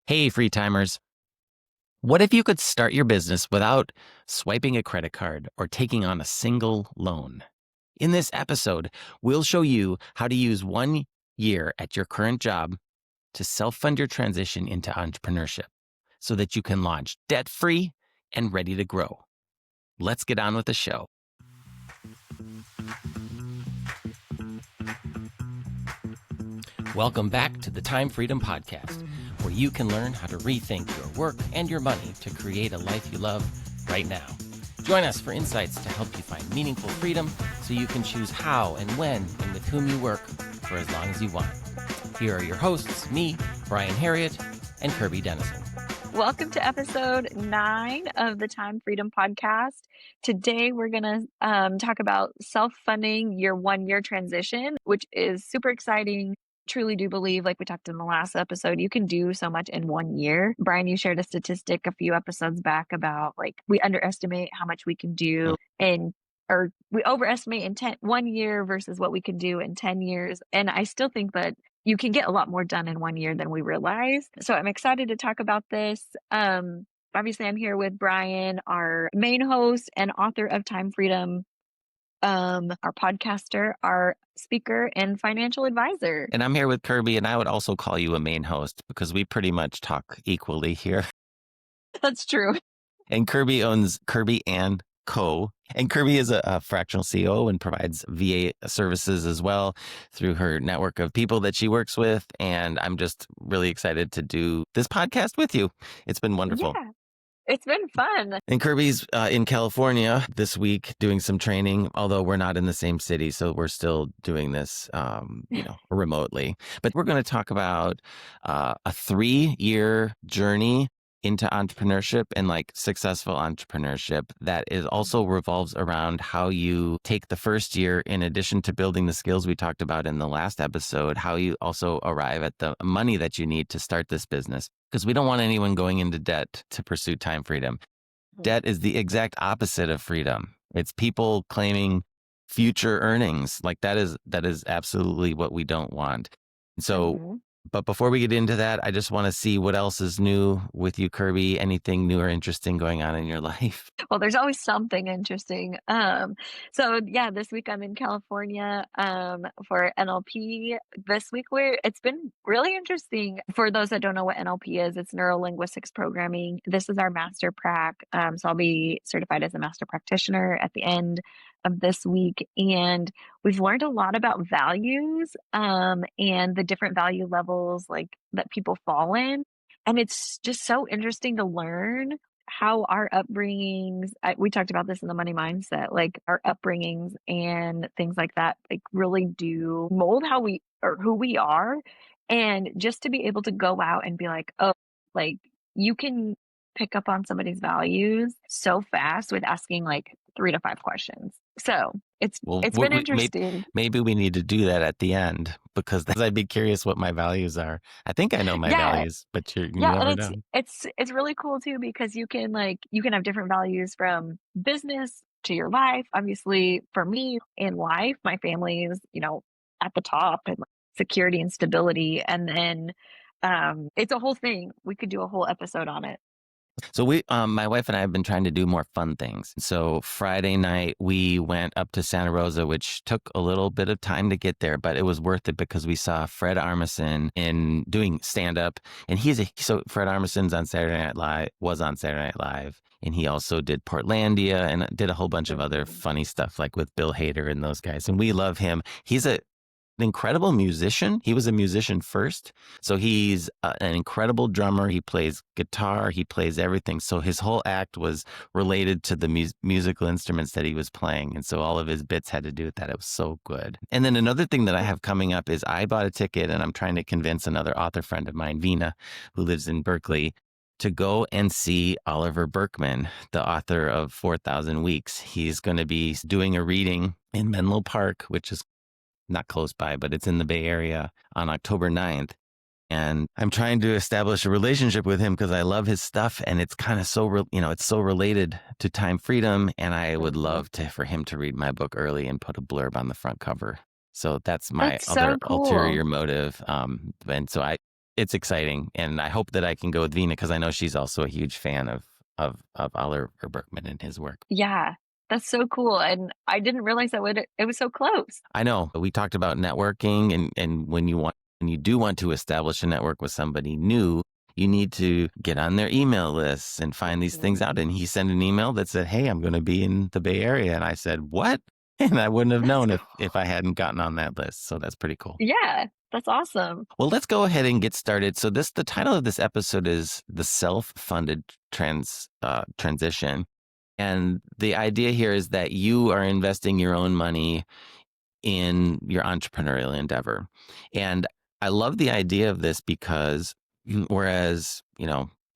Hey, free timers. What if you could start your business without swiping a credit card or taking on a single loan? In this episode, we'll show you how to use 1 year at your current job to self-fund your transition into entrepreneurship so that you can launch debt-free and ready to grow. Let's get on with the show. Welcome back to the Time Freedom Podcast, where you can learn how to rethink your work and your money to create a life you love right now. Join us for insights to help you find meaningful freedom so you can choose how and when and with whom you work for as long as you want. Here are your hosts, me, Brian Herriot, and Kirby Denison. Welcome to episode 9 of the Time Freedom Podcast. Today, we're going to talk about self-funding your 1-year transition, which is super exciting. Truly do believe, like we talked in the last episode, you can do so much in 1 year. Brian, you shared a statistic a few episodes back about we underestimate how much we can do or we overestimate in 1 year versus what we can do in 10 years. And I still think that you can get a lot more done in 1 year than we realize. So I'm excited to talk about this. Obviously, I'm here with Brian, our main host and author of Time Freedom, our podcaster, our speaker, and financial advisor. And I'm here with Kirby, and I would also call you a main host because we pretty much talk equally here. That's true. And Kirby owns Kirby and Co. And Kirby is a fractional CEO and provides VA services as well through her network of people that she works with. And I'm just really excited to do this podcast with you. It's been wonderful. Yeah. It's been fun. And Kirby's in California this week doing some training, although we're not in the same city. So we're still doing this, remotely. But we're going to talk about a 3-year journey into entrepreneurship and successful entrepreneurship that is also revolves around how you take the first year, in addition to building the skills we talked about in the last episode, how you also arrive at the money that you need to start this business. Because we don't want anyone going into debt to pursue time freedom. Debt is the exact opposite of freedom. It's people claiming future earnings. That is absolutely what we don't want. So, But before we get into that, I just want to see what else is new with you, Kirby. Anything new or interesting going on in your life? Well, there's always something interesting. This week I'm in California for NLP. This week it's been really interesting. For those that don't know what NLP is, it's neuro linguistics programming. This is our master prac. So I'll be certified as a master practitioner at the end of this week, and we've learned a lot about values and the different value levels that people fall in, and it's just so interesting to learn how our upbringings, we talked about this in the money mindset, our upbringings and things like that, really do mold how we or who we are. And just to be able to go out and be you can pick up on somebody's values so fast with asking 3 to 5 questions. So it's been interesting. Maybe we need to do that at the end, because I'd be curious what my values are. I think I know my values, but you never know. It's really cool too, because you can have different values from business to your life. Obviously, for me in life, my family is at the top, and security and stability, and then it's a whole thing. We could do a whole episode on it. So my wife and I have been trying to do more fun things. So Friday night we went up to Santa Rosa, which took a little bit of time to get there, but it was worth it because we saw Fred Armisen in doing stand-up, and so Fred Armisen's on Saturday Night Live, and he also did Portlandia and did a whole bunch of other funny stuff with Bill Hader and those guys, and we love him. He's an incredible musician. He was a musician first. So he's an incredible drummer. He plays guitar. He plays everything. So his whole act was related to the musical instruments that he was playing. And so all of his bits had to do with that. It was so good. And then another thing that I have coming up is I bought a ticket, and I'm trying to convince another author friend of mine, Vina, who lives in Berkeley, to go and see Oliver Burkeman, the author of 4,000 Weeks. He's going to be doing a reading in Menlo Park, which is not close by, but it's in the Bay Area, on October 9th. And I'm trying to establish a relationship with him because I love his stuff, and it's kind of it's so related to time freedom. And I would love for him to read my book early and put a blurb on the front cover. So that's my other ulterior motive. And so it's exciting, and I hope that I can go with Vina because I know she's also a huge fan of Oliver Berkman and his work. Yeah, that's so cool, and I didn't realize that it was so close. I know we talked about networking, and when you do want to establish a network with somebody new, you need to get on their email lists and find these things Mhm. out. And he sent an email that said, "Hey, I'm going to be in the Bay Area," and I said, "What?" And I wouldn't have That's known cool. if I hadn't gotten on that list. So that's pretty cool. Yeah, that's awesome. Well, let's go ahead and get started. So the title of this episode is the self-funded transition. And the idea here is that you are investing your own money in your entrepreneurial endeavor. And I love the idea of this because whereas,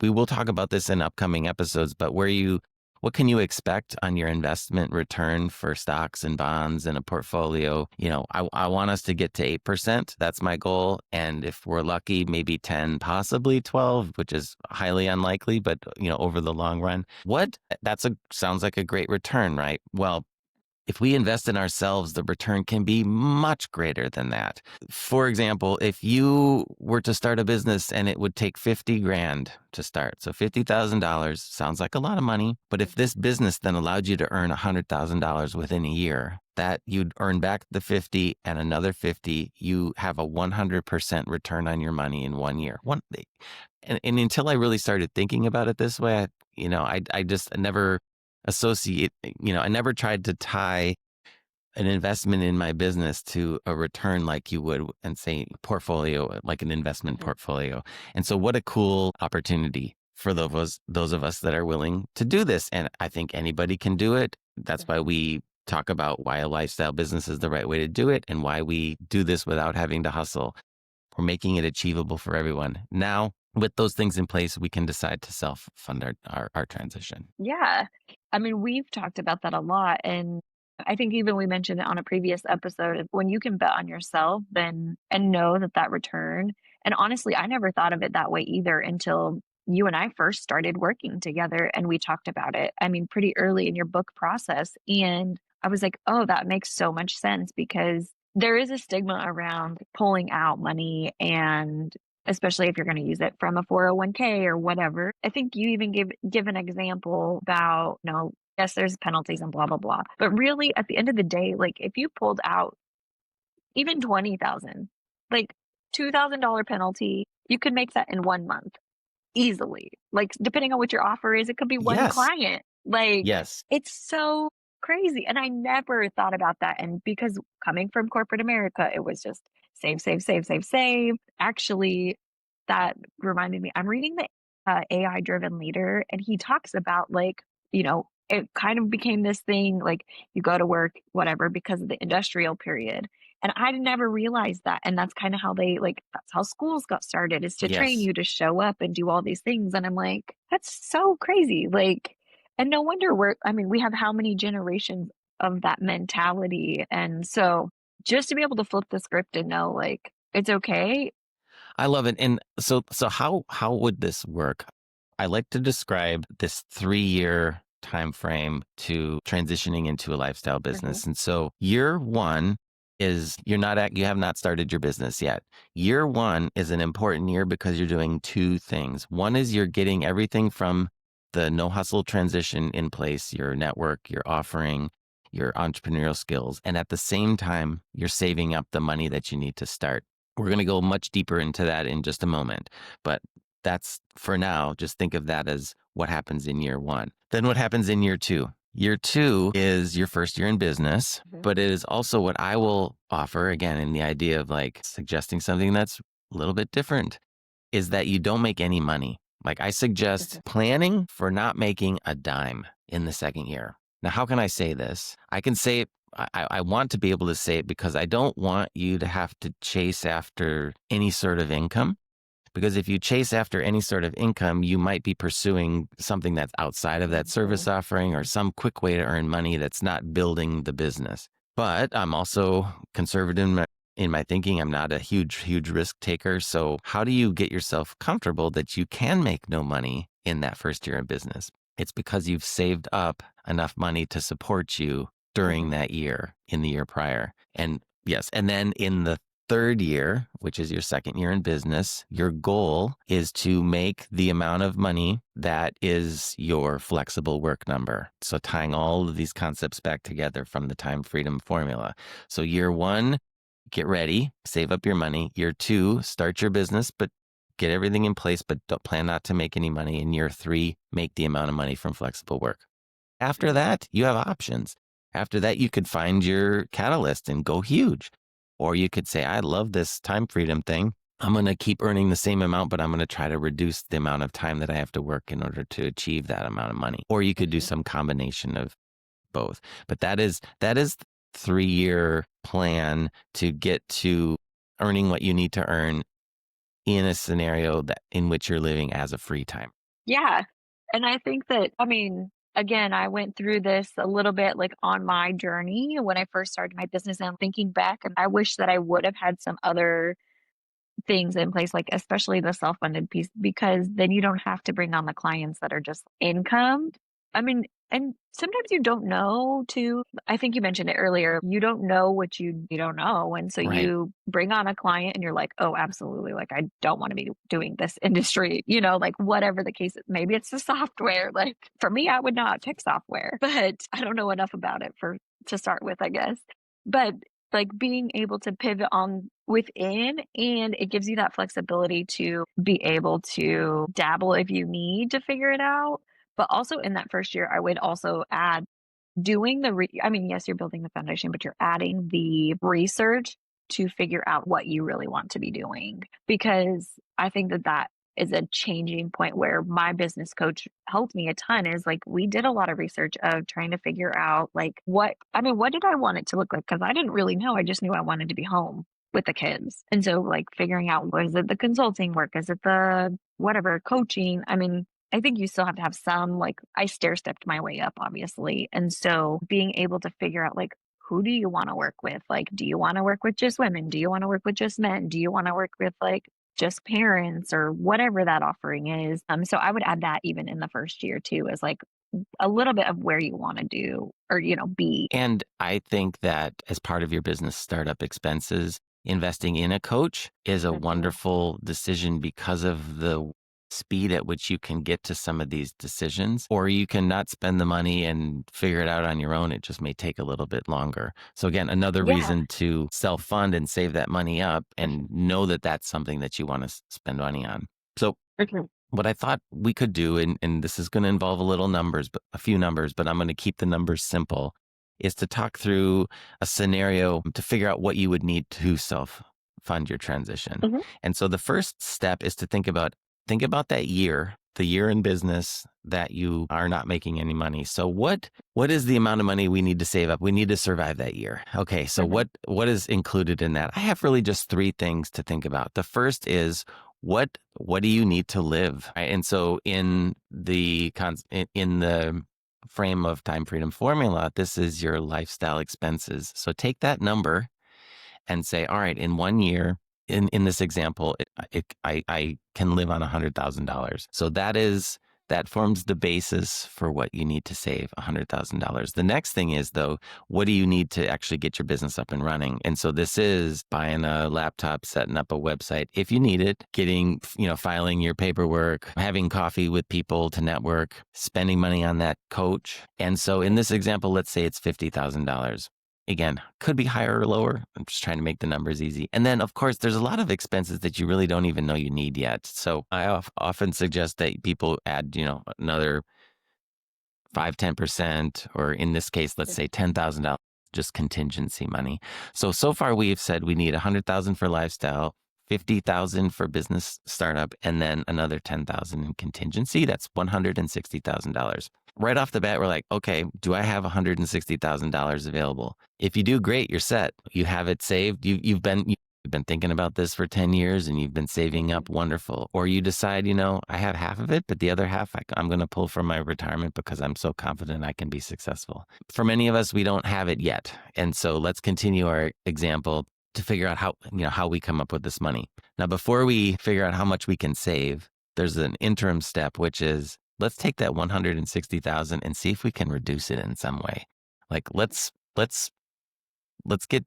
we will talk about this in upcoming episodes, but what can you expect on your investment return for stocks and bonds and a portfolio? I want us to get to 8%. That's my goal. And if we're lucky, maybe 10, possibly 12, which is highly unlikely, but over the long run, sounds like a great return, right? Well, if we invest in ourselves, the return can be much greater than that. For example, if you were to start a business and it would take 50 grand to start, so $50,000 sounds like a lot of money. But if this business then allowed you to earn $100,000 within a year, that you'd earn back the 50 and another 50, you have a 100% return on your money in 1 year. And until I really started thinking about it this way, I just never associate, I never tried to tie an investment in my business to a return like you would and say portfolio, like an investment Mhm. portfolio. And so what a cool opportunity for those of us that are willing to do this. And I think anybody can do it. That's why Mhm. we talk about why a lifestyle business is the right way to do it and why we do this without having to hustle. We're making it achievable for everyone. Now, with those things in place, we can decide to self-fund our transition. Yeah. I mean, we've talked about that a lot, and I think even we mentioned it on a previous episode, when you can bet on yourself then and know that that return and honestly, I never thought of it that way either until you and I first started working together and we talked about it. I mean, pretty early in your book process, and I was like, "Oh, that makes so much sense," because there is a stigma around pulling out money and especially if you're gonna use it from a 401k or whatever. I think you even give an example about, yes, there's penalties and blah, blah, blah. But really, at the end of the day, like, if you pulled out even 20,000, like, $2,000 penalty, you could make that in 1 month. Easily. Like, depending on what your offer is, it could be 1 Yes. client. Like, Yes. it's so crazy, and I never thought about that, and because coming from corporate America, it was just save, save, save, save, save. Actually, that reminded me, I'm reading the, AI Driven Leader, and he talks about, like, it kind of became this thing, like, you go to work, whatever, because of the industrial period, and I never realized that, and that's kinda how they that's how schools got started, is to train Yes. you to show up and do all these things, and I'm like, "That's so crazy," like and no wonder we have how many generations of that mentality, and so, just to be able to flip the script and know, like, it's okay. I love it. And so how would this work? I like to describe this 3-year time frame to transitioning into a lifestyle Mhm, business. And so year one is you have not started your business yet. Year one is an important year because you're doing two things. One is you're getting everything from the no hustle transition in place, your network, your offering, your entrepreneurial skills. And at the same time, you're saving up the money that you need to start. We're going to go much deeper into that in just a moment. But that's for now, just think of that as what happens in year one. Then what happens in year two? Year two is your first year in business, mhm, but it is also what I will offer again in the idea of like suggesting something that's a little bit different is that you don't make any money. Like I suggest mhm, planning for not making a dime in the second year. Now, how can I say this? I can say it. I want to be able to say it because I don't want you to have to chase after any sort of income. Because if you chase after any sort of income, you might be pursuing something that's outside of that service mhm, offering or some quick way to earn money that's not building the business. But I'm also conservative in my thinking. I'm not a huge risk taker. So, how do you get yourself comfortable that you can make no money in that first year of business? It's because you've saved up enough money to support you during mhm, that year in the year prior. And yes, and then in the third year, which is your second year in business, your goal is to make the amount of money that is your flexible work number. So tying all of these concepts back together from the time freedom formula. So year one, get ready, save up your money. Year two, start your business, but get everything in place, but don't plan not to make any money. In year three, make the amount of money from flexible work. After that, you have options. After that, you could find your catalyst and go huge. Or you could say, I love this time freedom thing. I'm going to keep earning the same amount, but I'm going to try to reduce the amount of time that I have to work in order to achieve that amount of money. Or you could do Mhm. some combination of both. But that is 3-year plan to get to earning what you need to earn in a scenario that in which you're living as a free time. Yeah. And I think that, I mean, again, I went through this a little bit like on my journey when I first started my business. And I'm thinking back, and I wish that I would have had some other things in place, like especially the self-funded piece, because then you don't have to bring on the clients that are just income. I mean, and sometimes you don't know too. I think you mentioned it earlier. You don't know what you don't know. And so Right. you bring on a client and you're like, oh, absolutely. Like, I don't want to be doing this industry, like whatever the case is. Maybe it's the software. Like for me, I would not pick software, but I don't know enough about it for to start with, I guess. But like being able to pivot on within, and it gives you that flexibility to be able to dabble if you need to figure it out. But also in that first year, I would also add doing I mean, yes, you're building the foundation, but you're adding the research to figure out what you really want to be doing. Because I think that that is a changing point where my business coach helped me a ton is like we did a lot of research of trying to figure out like what did I want it to look like? Because I didn't really know. I just knew I wanted to be home with the kids. And so like figuring out was it the consulting work? Is it the whatever coaching? I mean, I think you still have to have some like I stair stepped my way up, obviously. And so being able to figure out like who do you want to work with? Like, do you want to work with just women? Do you want to work with just men? Do you want to work with like just parents or whatever that offering is? So I would add that even in the first year too, as like a little bit of where you want to do or, be. And I think that as part of your business startup expenses, investing in a coach is a Mhm. wonderful decision because of the speed at which you can get to some of these decisions, or you can not spend the money and figure it out on your own. It just may take a little bit longer. So again, another Yeah. reason to self-fund and save that money up Mhm. and know that that's something that you want to spend money on. So Mhm. what I thought we could do, and this is going to involve a few numbers, but I'm going to keep the numbers simple, is to talk through a scenario to figure out what you would need to self fund your transition. Mhm. And so the first step is to think about that year, the year in business that you are not making any money. So what is the amount of money we need to save up? We need to survive that year. Okay, so Mhm. what is included in that? I have really just three things to think about. The first is what do you need to live? Right? And so in the frame of time freedom formula, this is your lifestyle expenses. So take that number and say, all right, in 1 year, in this example, I can live on $100,000. So that forms the basis for what you need to save, $100,000. The next thing is though, what do you need to actually get your business up and running? And so this is buying a laptop, setting up a website if you need it, filing your paperwork, having coffee with people to network, spending money on that coach. And so in this example, let's say it's $50,000. Again, could be higher or lower. I'm just trying to make the numbers easy. And then, of course, there's a lot of expenses that you really don't even know you need yet. So I often suggest that people add, another 5, 10%, or in this case, let's say $10,000, just contingency money. So far we've said we need 100,000 for lifestyle, 50,000 for business startup, and then another 10,000 in contingency. That's $160,000. Right off the bat, we're like, okay, do I have $160,000 available? If you do, great, you're set. You have it saved. You've been thinking about this for 10 years and you've been saving Mhm. up. Wonderful. Or you decide, I have half of it, but the other half I'm going to pull from my retirement because I'm so confident I can be successful. For many of us, we don't have it yet. And so let's continue our example to figure out how we come up with this money. Now, before we figure out how much we can save, there's an interim step, which is let's take that 160,000 and see if we can reduce it in some way. Like let's let's get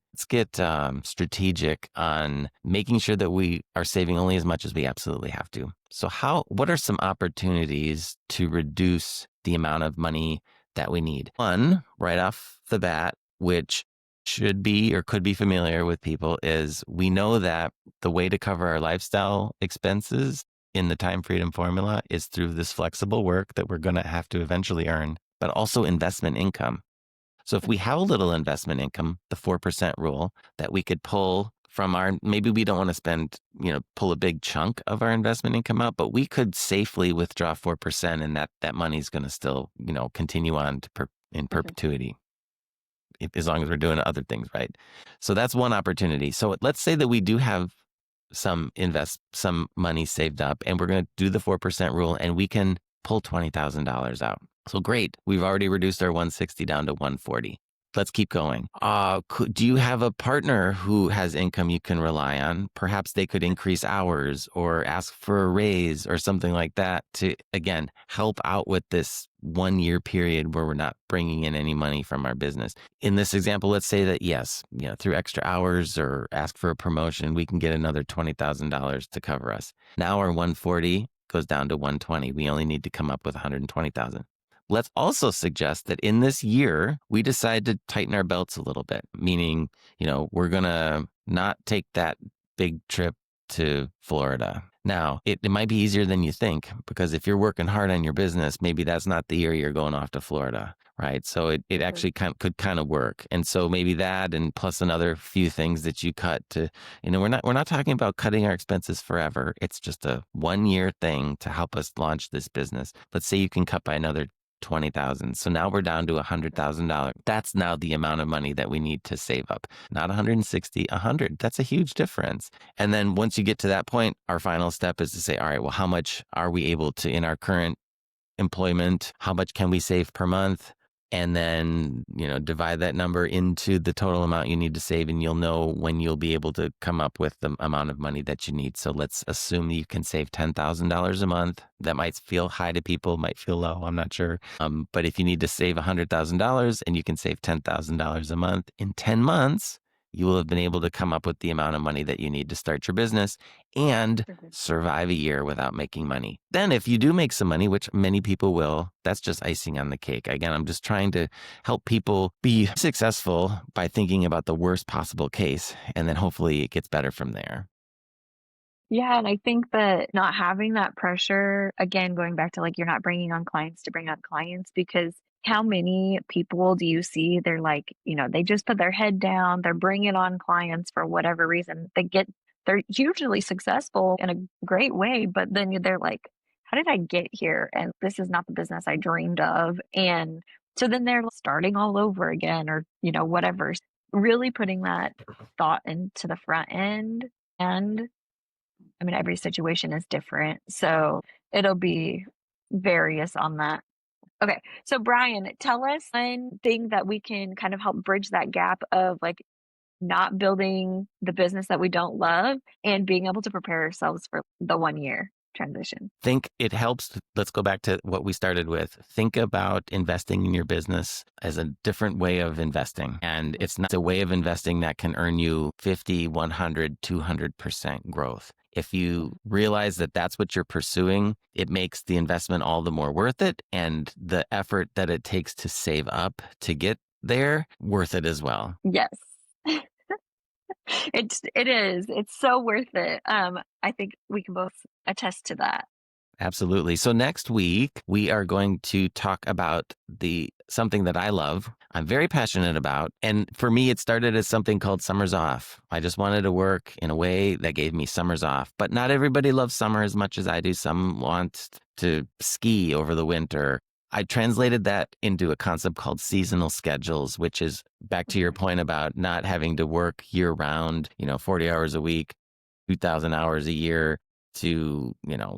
strategic on making sure that we are saving only as much as we absolutely have to. So what are some opportunities to reduce the amount of money that we need? One, right off the bat, which should be or could be familiar with people, is we know that the way to cover our lifestyle expenses in the time freedom formula is through this flexible work that we're going to have to eventually earn, but also investment income. So if we have a little investment income, the 4% rule that we could pull from maybe we don't want to pull a big chunk of our investment income out, but we could safely withdraw 4% and that money's going to still, continue on in Mhm. perpetuity as long as we're doing other things, right? So that's one opportunity. So let's say that we do have some money saved up and we're going to do the 4% rule and we can pull $20,000 out. So great. We've already reduced our 160 down to 140. Let's keep going. Do you have a partner who has income you can rely on? Perhaps they could increase hours or ask for a raise or something like that to, again, help out with this 1 year period where we're not bringing in any money from our business. In this example, let's say that yes, through extra hours or ask for a promotion, we can get another $20,000 to cover us. Now our 140 goes down to 120. We only need to come up with 120,000. Let's also suggest that in this year, we decide to tighten our belts a little bit, meaning, we're going to not take that big trip to Florida. Now, it might be easier than you think, because if you're working hard on your business, maybe that's not the year you're going off to Florida, right? So it Mhm. actually could kind of work. And so maybe that, and plus another few things that you cut to, we're not talking about cutting our expenses forever. It's just a 1 year thing to help us launch this business. Let's say you can cut by another 20,000. So now we're down to $100,000. That's now the amount of money that we need to save up. Not 160, 100. That's a huge difference. And then once you get to that point, our final step is to say, all right, well, how much are we able to, in our current employment, how much can we save per month? And then, divide that number into the total amount you need to save, and you'll know when you'll be able to come up with the amount of money that you need. So let's assume you can save $10,000 a month. That might feel high to people, might feel low. I'm not sure. But if you need to save $100,000 and you can save $10,000 a month in 10 months, you will have been able to come up with the amount of money that you need to start your business and Mhm. survive a year without making money. Then if you do make some money, which many people will, that's just icing on the cake. Again, I'm just trying to help people be successful by thinking about the worst possible case, and then hopefully it gets better from there. Yeah, and I think that not having that pressure, again, going back to like you're not bringing on clients to bring on clients, because how many people do you see? They're like, they just put their head down, they're bringing on clients for whatever reason. They're hugely successful in a great way, but then they're like, how did I get here? And this is not the business I dreamed of. And so then they're starting all over again, or, whatever. Really putting that thought into the front end. And I mean, every situation is different, so it'll be various on that. Okay, so Brian, tell us one thing that we can kind of help bridge that gap of like not building the business that we don't love and being able to prepare ourselves for the 1 year transition. Think it helps. Let's go back to what we started with. Think about investing in your business as a different way of investing. And Mhm, it's not a way of investing that can earn you 50, 100, 200% growth. If you mhm. realize that that's what you're pursuing, it makes the investment all the more worth it. And the effort that it takes to save up to get there, worth it as well. Yes. It is. It's so worth it. I think we can both attest to that. Absolutely. So next week we are going to talk about something that I love. I'm very passionate about. And for me, it started as something called summers off. I just wanted to work in a way that gave me summers off. But not everybody loves summer as much as I do. Some want to ski over the winter. I translated that into a concept called seasonal schedules, which is back to your Mhm. point about not having to work year round, 40 hours a week, 2,000 hours a year to,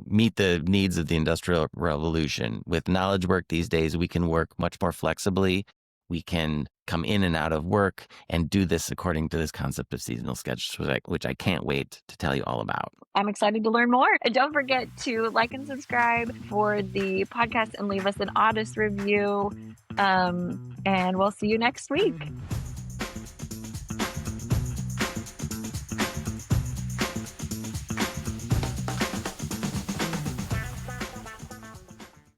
meet the needs of the industrial revolution. With knowledge work these days, we can work much more flexibly. We can come in and out of work and do this according to this concept of seasonal schedules, which I can't wait to tell you all about. I'm excited to learn more. And don't forget to like and subscribe for the podcast and leave us an honest review. And we'll see you next week.